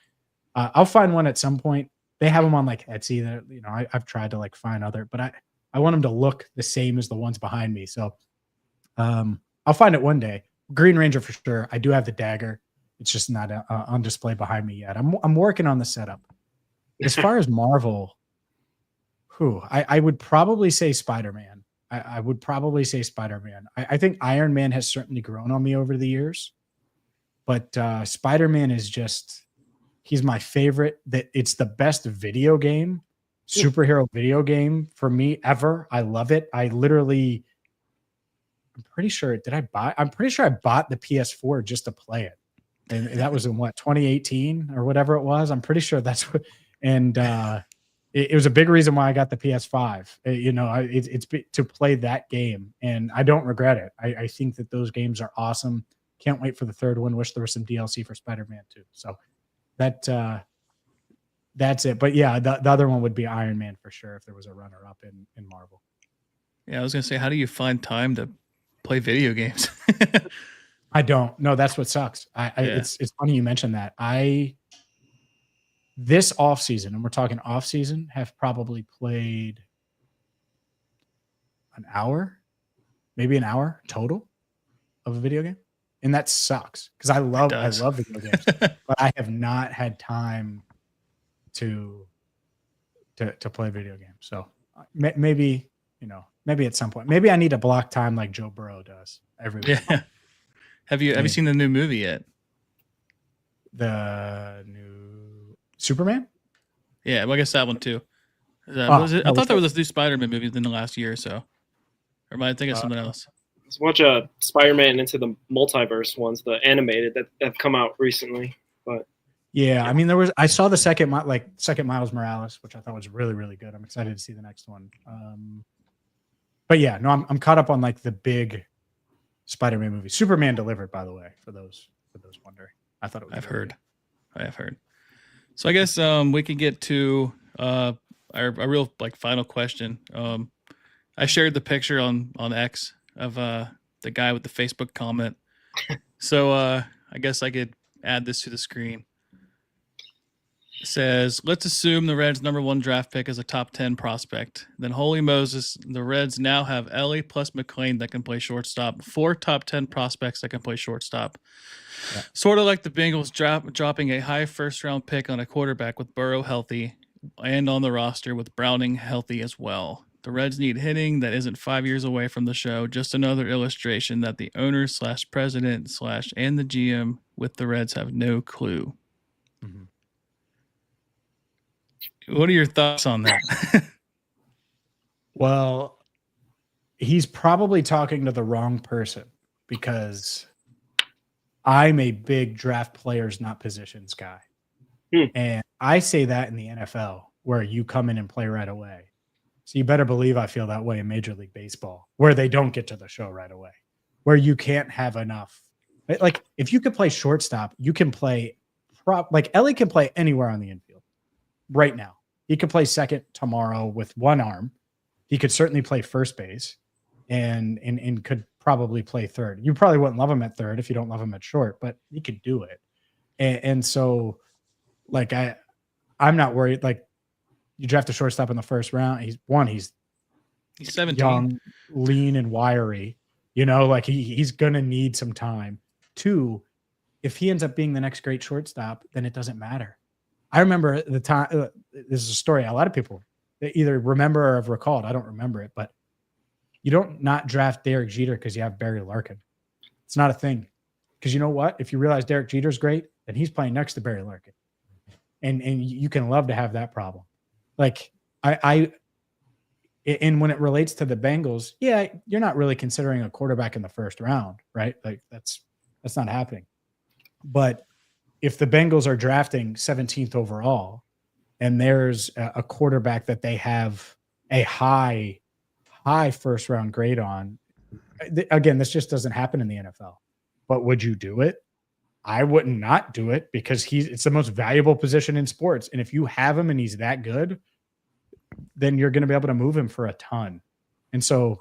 I'll find one at some point. They have them on like Etsy that, I've tried to like find other, but I want them to look the same as the ones behind me. So I'll find it one day. Green Ranger for sure. I do have the dagger. It's just not on display behind me yet. I'm working on the setup. As far as Marvel, I would probably say Spider-Man. I would probably say Spider-Man. I think Iron Man has certainly grown on me over the years, but Spider-Man is just, he's my favorite. That it's the best video game, superhero video game for me ever. I love it. I'm pretty sure I bought the PS4 just to play it. And that was in 2018 or whatever it was. I'm pretty sure that's what, and it was a big reason why I got the PS5. It's to play that game, and I don't regret it. I think that those games are awesome. Can't wait for the third one. Wish there was some DLC for Spider-Man too. So that's it. But yeah, the other one would be Iron Man for sure if there was a runner-up in Marvel. Yeah, I was gonna say, how do you find time to play video games? I don't. No, that's what sucks. It's funny you mentioned that. This off season, and we're talking off season, have probably played maybe an hour total of a video game, and that sucks because I love video games, but I have not had time to play video games. So maybe at some point, maybe I need to block time like Joe Burrow does every week. Yeah. Have you seen the new movie yet? The new Superman? Yeah, well, I guess that one too. I thought there was a new Spider-Man movie within the last year or so. Or am I thinking of something else? There's a bunch of Spider-Man Into the Multiverse ones, the animated that have come out recently. But yeah, I mean, I saw the second Miles Morales, which I thought was really, really good. I'm excited to see the next one. But yeah, no, I'm caught up on like the big Spider-Man movie. Superman delivered, by the way, for those wondering. I thought it was. I have heard. So I guess we can get to our real like final question. I shared the picture on X of the guy with the Facebook comment. So I guess I could add this to the screen. It says, let's assume the Reds' #1 draft pick is a top 10 prospect. Then holy Moses, the Reds now have Ellie plus McClain that can play shortstop. 4 top 10 prospects that can play shortstop. Yeah. Sort of like the Bengals dropping a high first-round pick on a quarterback with Burrow healthy and on the roster with Browning healthy as well. The Reds need hitting that isn't 5 years away from the show. Just another illustration that the owner / president / and the GM with the Reds have no clue. Mm-hmm. What are your thoughts on that? Well, he's probably talking to the wrong person because I'm a big draft players, not positions guy. And I say that in the NFL where you come in and play right away. So you better believe I feel that way in Major League Baseball where they don't get to the show right away, where you can't have enough. Like if you could play shortstop, you can play like Ellie can play anywhere on the infield right now. He could play second tomorrow with one arm. He could certainly play first base and could probably play third. You probably wouldn't love him at third if you don't love him at short, but he could do it. And so like I'm not worried. Like you draft a shortstop in the first round. He's 17, young, lean and wiry, like he's going to need some time. 2, if he ends up being the next great shortstop, then it doesn't matter. I remember the time, this is a story a lot of people either remember or have recalled. I don't remember it, but you don't not draft Derek Jeter because you have Barry Larkin. It's not a thing. Because you know what? If you realize Derek Jeter's great, then he's playing next to Barry Larkin. And you can love to have that problem. Like and when it relates to the Bengals, yeah, you're not really considering a quarterback in the first round, right? Like that's not happening. But if the Bengals are drafting 17th overall and there's a quarterback that they have a high first round grade on, again, this just doesn't happen in the NFL. But would you do it? I wouldn't not do it because it's the most valuable position in sports. And if you have him and he's that good, then you're going to be able to move him for a ton. And so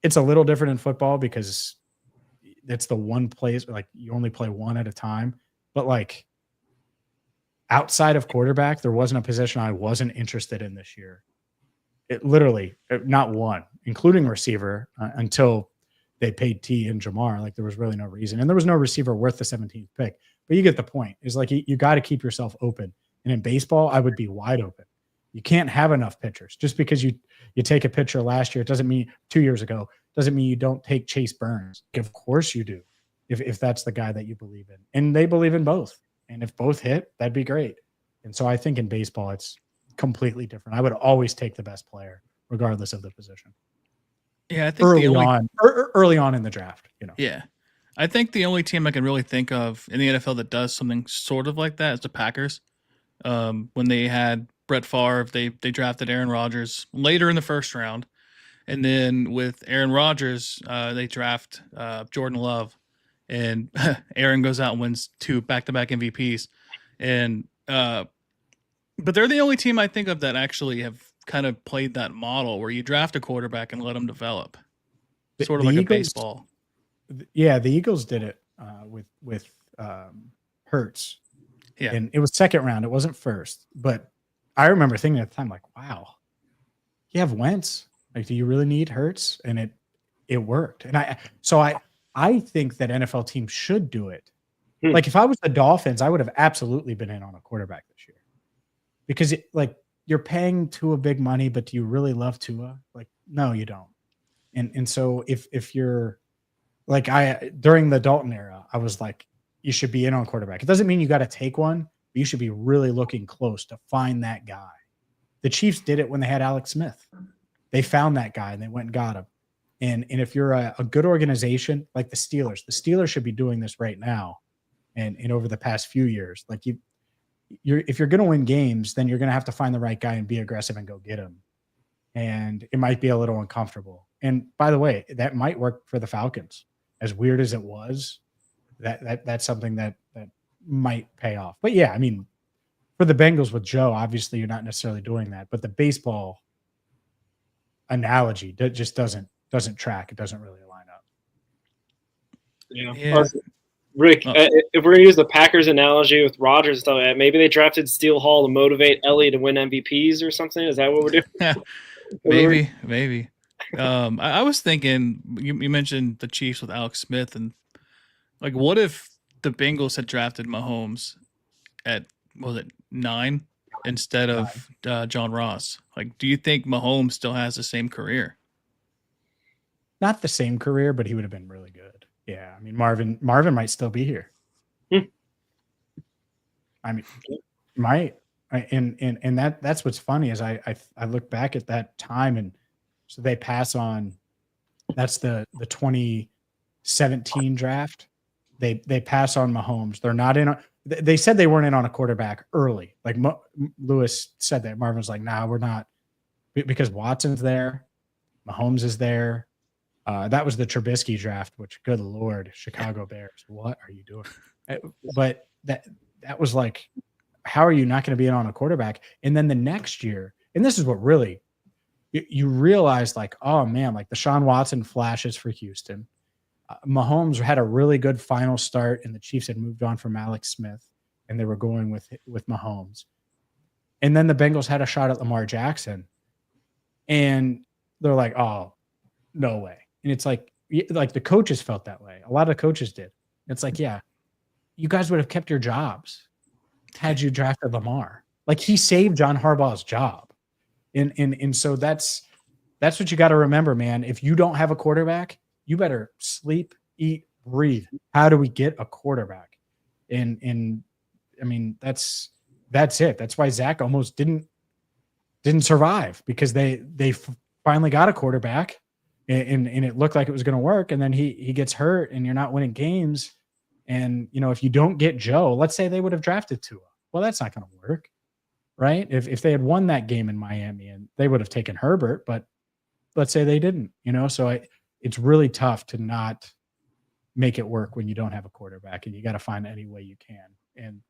it's a little different in football because it's the one place, like you only play one at a time. But like outside of quarterback, there wasn't a position I wasn't interested in this year. It literally not one, including receiver, until they paid T and Jamar. Like there was really no reason. And there was no receiver worth the 17th pick. But you get the point. Is like you got to keep yourself open. And in baseball, I would be wide open. You can't have enough pitchers. Just because you take a pitcher last year, it doesn't mean 2 years ago, doesn't mean you don't take Chase Burns. Of course you do, if that's the guy that you believe in. And they believe in both. And if both hit, that'd be great. And so I think in baseball, it's completely different. I would always take the best player, regardless of the position. Yeah, I think early on in the draft, you know. Yeah. I think the only team I can really think of in the NFL that does something sort of like that is the Packers. When they had Brett Favre, they drafted Aaron Rodgers later in the first round. And then with Aaron Rodgers, they draft Jordan Love. And Aaron goes out and wins 2 back-to-back MVPs. And but they're the only team I think of that actually have kind of played that model where you draft a quarterback and let him develop. Sort of like Eagles, a baseball. Yeah, the Eagles did it with Hurts. Yeah. And it was second round. It wasn't first. But I remember thinking at the time, like, wow, you have Wentz. Like, do you really need Hurts? And it worked. And I think that NFL teams should do it. Like if I was the Dolphins, I would have absolutely been in on a quarterback this year. Because you're paying Tua big money, but do you really love Tua? Like, no, you don't. And so if you're like during the Dalton era, I was like, you should be in on quarterback. It doesn't mean you got to take one, but you should be really looking close to find that guy. The Chiefs did it when they had Alex Smith. They found that guy and they went and got him. And if you're a good organization like the Steelers should be doing this right now. And over the past few years, like if you're going to win games, then you're going to have to find the right guy and be aggressive and go get him. And it might be a little uncomfortable. And by the way, that might work for the Falcons. As weird as it was, that's something that might pay off. But yeah, I mean, for the Bengals with Joe, obviously you're not necessarily doing that. But the baseball analogy that just doesn't track. It doesn't really line up. Yeah. Rick, if we're going to use the Packers analogy with Rodgers, though, maybe they drafted Steele Hall to motivate Ellie to win MVPs or something. Is that what we're doing? Maybe. I was thinking, you mentioned the Chiefs with Alex Smith, and like, what if the Bengals had drafted Mahomes at, what was it, 9 instead of John Ross? Like, do you think Mahomes still has the same career? Not the same career, but he would have been really good. Yeah, I mean, Marvin might still be here. I mean, might. And that's what's funny is I look back at that time, and so they pass on. That's the 2017 draft. They pass on Mahomes. They're not in. They said they weren't in on a quarterback early. Like Lewis said that. Marvin's like, nah, we're not, because Watson's there, Mahomes is there. That was the Trubisky draft, which, good Lord, Chicago Bears, what are you doing? But that was like, how are you not going to be in on a quarterback? And then the next year, and this is what really, you realize, like, oh man, like the Deshaun Watson flashes for Houston. Mahomes had a really good final start, and the Chiefs had moved on from Alex Smith, and they were going with Mahomes. And then the Bengals had a shot at Lamar Jackson, and they're like, oh, no way. And it's like the coaches felt that way. A lot of coaches did. It's like, yeah, you guys would have kept your jobs had you drafted Lamar. Like, he saved John Harbaugh's job. And so that's what you got to remember, man. If you don't have a quarterback, you better sleep, eat, breathe. How do we get a quarterback? And I mean, that's it. That's why Zach almost didn't survive, because they finally got a quarterback. And it looked like it was going to work, and then he gets hurt, and you're not winning games. And if you don't get Joe, let's say they would have drafted Tua. Well, that's not going to work, right? If they had won that game in Miami, and they would have taken Herbert, but let's say they didn't. So it's really tough to not make it work when you don't have a quarterback, and you got to find any way you can. And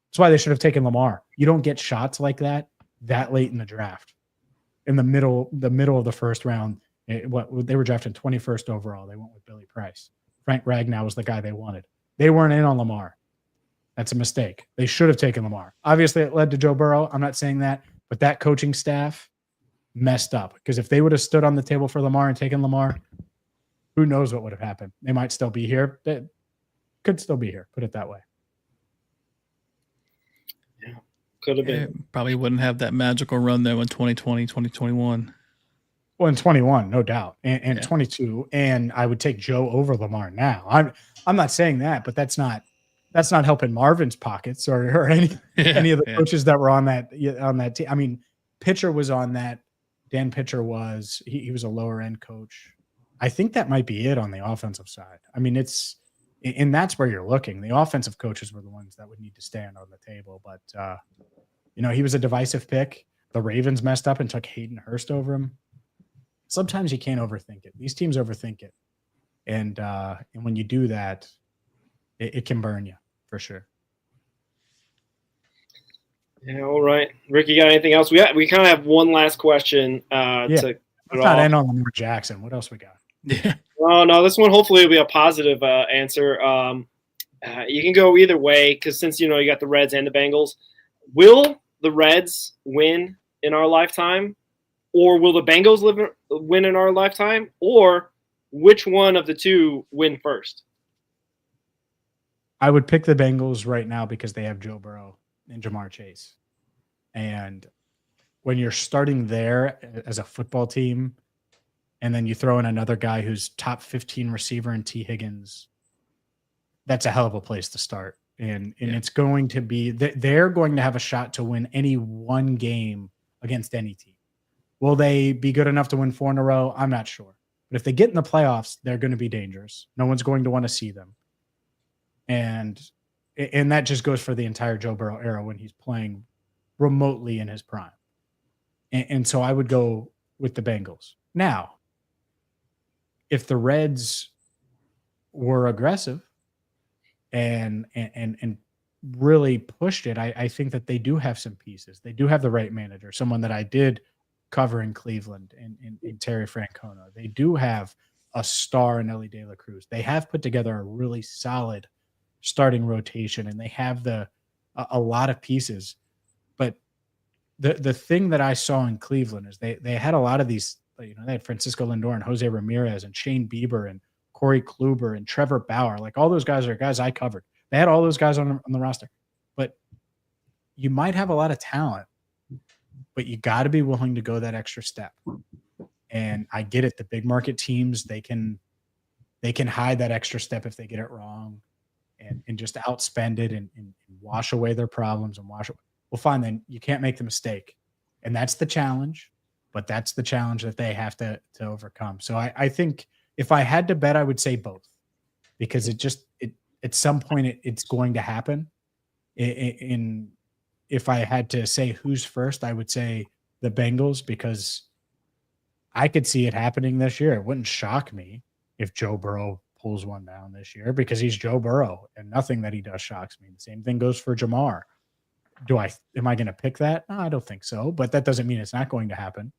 that's why they should have taken Lamar. You don't get shots like that late in the draft, in the middle of the first round. They were drafting 21st overall. They went with Billy Price. Frank Ragnow was the guy they wanted. They weren't in on Lamar. That's a mistake. They should have taken Lamar. Obviously, it led to Joe Burrow. I'm not saying that, but that coaching staff messed up, because if they would have stood on the table for Lamar and taken Lamar, who knows what would have happened? They might still be here. They could still be here. Put it that way. Yeah, could have been. Probably wouldn't have that magical run though in 2020, 2021. Well, in 21, no doubt, and 22, and I would take Joe over Lamar now. I'm not saying that, but that's not helping Marvin's pockets or any of the coaches that were on that team. I mean, Pitcher was on that. Dan Pitcher was he was a lower end coach. I think that might be it on the offensive side. I mean, and that's where you're looking. The offensive coaches were the ones that would need to stand on the table, but he was a divisive pick. The Ravens messed up and took Hayden Hurst over him. Sometimes you can't overthink it. These teams overthink it. And when you do that, it can burn you for sure. Yeah, all right. Ricky, got anything else? We kind of have one last question. Let's not end on Lamar Jackson. What else we got? Yeah. Oh, no, this one hopefully will be a positive answer. You can go either way, because since, you got the Reds and the Bengals. Will the Reds win in our lifetime? Or will the Bengals win in our lifetime? Or which one of the two win first? I would pick the Bengals right now because they have Joe Burrow and Jamar Chase. And when you're starting there as a football team, and then you throw in another guy who's top 15 receiver in T. Higgins, that's a hell of a place to start. And it's going to be – they're going to have a shot to win any one game against any team. Will they be good enough to win 4 in a row? I'm not sure. But if they get in the playoffs, they're going to be dangerous. No one's going to want to see them. And that just goes for the entire Joe Burrow era when he's playing remotely in his prime. And so I would go with the Bengals. Now, if the Reds were aggressive and really pushed it, I think that they do have some pieces. They do have the right manager, someone that I did cover in Cleveland in Terry Francona. They do have a star in Ellie De La Cruz. They have put together a really solid starting rotation, and they have a lot of pieces. But the thing that I saw in Cleveland is they had a lot of these, they had Francisco Lindor and Jose Ramirez and Shane Bieber and Corey Kluber and Trevor Bauer. Like, all those guys are guys I covered. They had all those guys on the roster. But you might have a lot of talent, but you got to be willing to go that extra step. And I get it. The big market teams, they can hide that extra step if they get it wrong and just outspend it and wash away their problems and wash it. Well, fine, then you can't make the mistake. And that's the challenge, but that's the challenge that they have to overcome. So I think if I had to bet, I would say both, because at some point it's going to happen. If I had to say who's first, I would say the Bengals, because I could see it happening this year. It wouldn't shock me if Joe Burrow pulls one down this year, because he's Joe Burrow and nothing that he does shocks me. The same thing goes for Jamar. Am I going to pick that? No, I don't think so, but that doesn't mean it's not going to happen.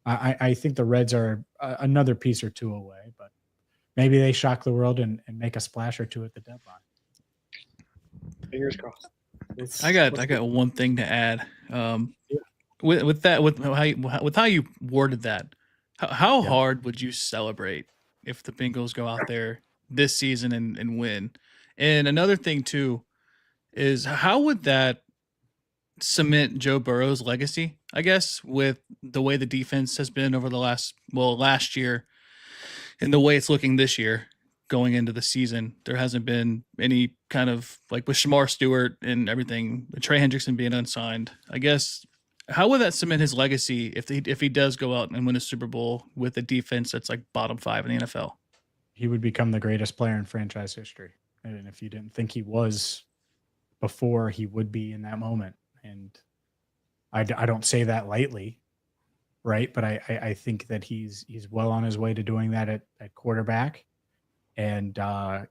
I think the Reds are another piece or two away, but maybe they shock the world and make a splash or two at the deadline. Fingers crossed. I got one thing to add. With how you worded that, how hard would you celebrate if the Bengals go out there this season and win? And another thing too is, how would that cement Joe Burrow's legacy, I guess, with the way the defense has been over the last year and the way it's looking this year going into the season? There hasn't been any kind of, like with Shamar Stewart and everything, Trey Hendrickson being unsigned. I guess, how would that cement his legacy if he does go out and win a Super Bowl with a defense that's like bottom 5 in the NFL? He would become the greatest player in franchise history. And if you didn't think he was before, he would be in that moment. And I don't say that lightly, right? But I think that he's well on his way to doing that at quarterback. and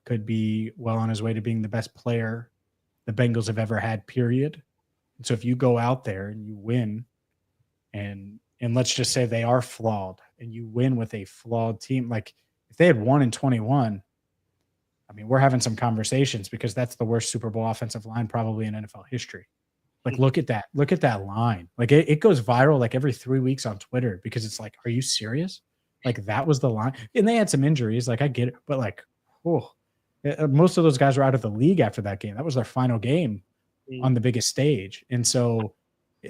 could be well on his way to being the best player the Bengals have ever had, period. And so if you go out there and you win, and let's just say they are flawed, and you win with a flawed team, like if they had won in 21, I mean, we're having some conversations because that's the worst Super Bowl offensive line probably in NFL history. Like, look at that. Look at that line. Like, it goes viral like every 3 weeks on Twitter because it's like, are you serious? Like, that was the line. And they had some injuries. Like, I get it. But, like, most of those guys were out of the league after that game. That was their final game on the biggest stage. And so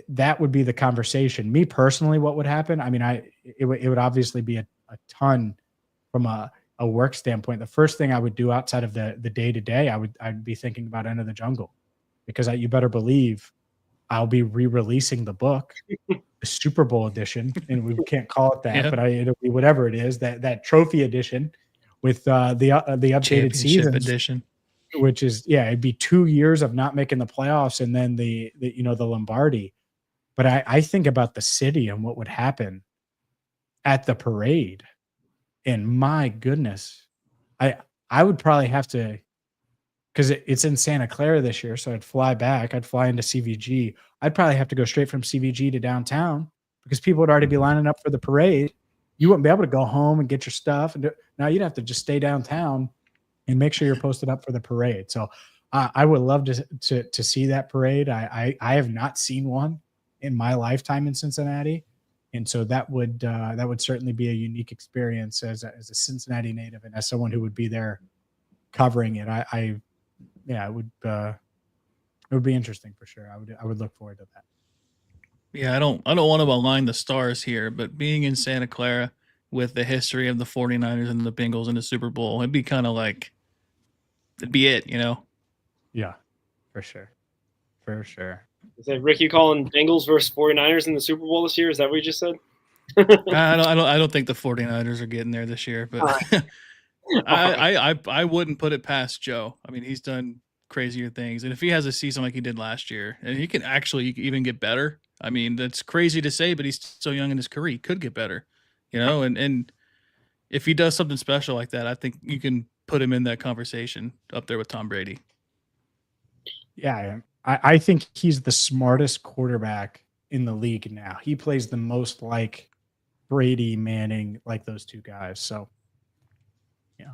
that would be the conversation. Me personally, what would happen? I mean, it would obviously be a ton from a work standpoint. The first thing I would do outside of the day-to-day, I'd be thinking about End of the Jungle, because you better believe I'll be re-releasing the book, the Super Bowl edition, and we can't call it that, but it'll be whatever it is, that trophy edition with the updated season edition, which is it'd be 2 years of not making the playoffs, and then the Lombardi. But I think about the city and what would happen at the parade, and my goodness, I would probably have to, because it's in Santa Clara this year, so I'd fly back. I'd fly into CVG. I'd probably have to go straight from CVG to downtown because people would already be lining up for the parade. You wouldn't be able to go home and get your stuff. Now you'd have to just stay downtown and make sure you're posted up for the parade. So I would love to see that parade. I have not seen one in my lifetime in Cincinnati, and so that would certainly be a unique experience as a Cincinnati native and as someone who would be there covering it. It would be interesting for sure. I would look forward to that. Yeah, I don't want to align the stars here, but being in Santa Clara with the history of the 49ers and the Bengals in the Super Bowl, it'd be kind of like, it'd be it, Yeah, for sure. For sure. Is that Rick, you calling Bengals versus 49ers in the Super Bowl this year? Is that what you just said? I don't think the 49ers are getting there this year, but I wouldn't put it past Joe. I mean, he's done crazier things, and if he has a season like he did last year, and he can actually even get better. I mean, that's crazy to say, but he's so young in his career, he could get better, and if he does something special like that, I think you can put him in that conversation up there with Tom Brady. Yeah, I think he's the smartest quarterback in the league now. He plays the most like Brady, Manning, like those two guys. So, yeah.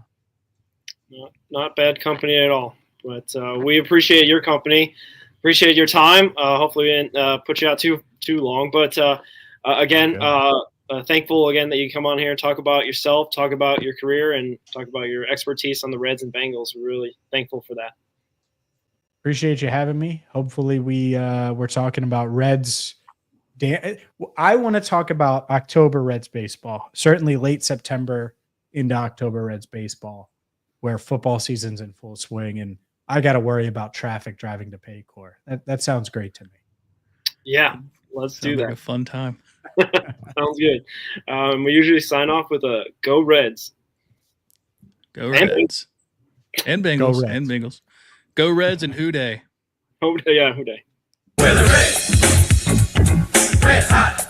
Not bad company at all. But we appreciate your company. Appreciate your time. Hopefully we didn't put you out too long. But again, thankful again that you come on here and talk about yourself, talk about your career, and talk about your expertise on the Reds and Bengals. We're really thankful for that. Appreciate you having me. Hopefully we're talking about Reds. I want to talk about October Reds baseball. Certainly late September into October Reds baseball, where football season's in full swing, and I got to worry about traffic driving to Paycor. That sounds great to me. Yeah, let's do that. Like a fun time. Sounds good. We usually sign off with a Go Reds. Go Reds. And Bengals. Go Reds. And Bengals. Go Reds and Hoo Day. Yeah, Hoo Day. We're the Reds. Red hot.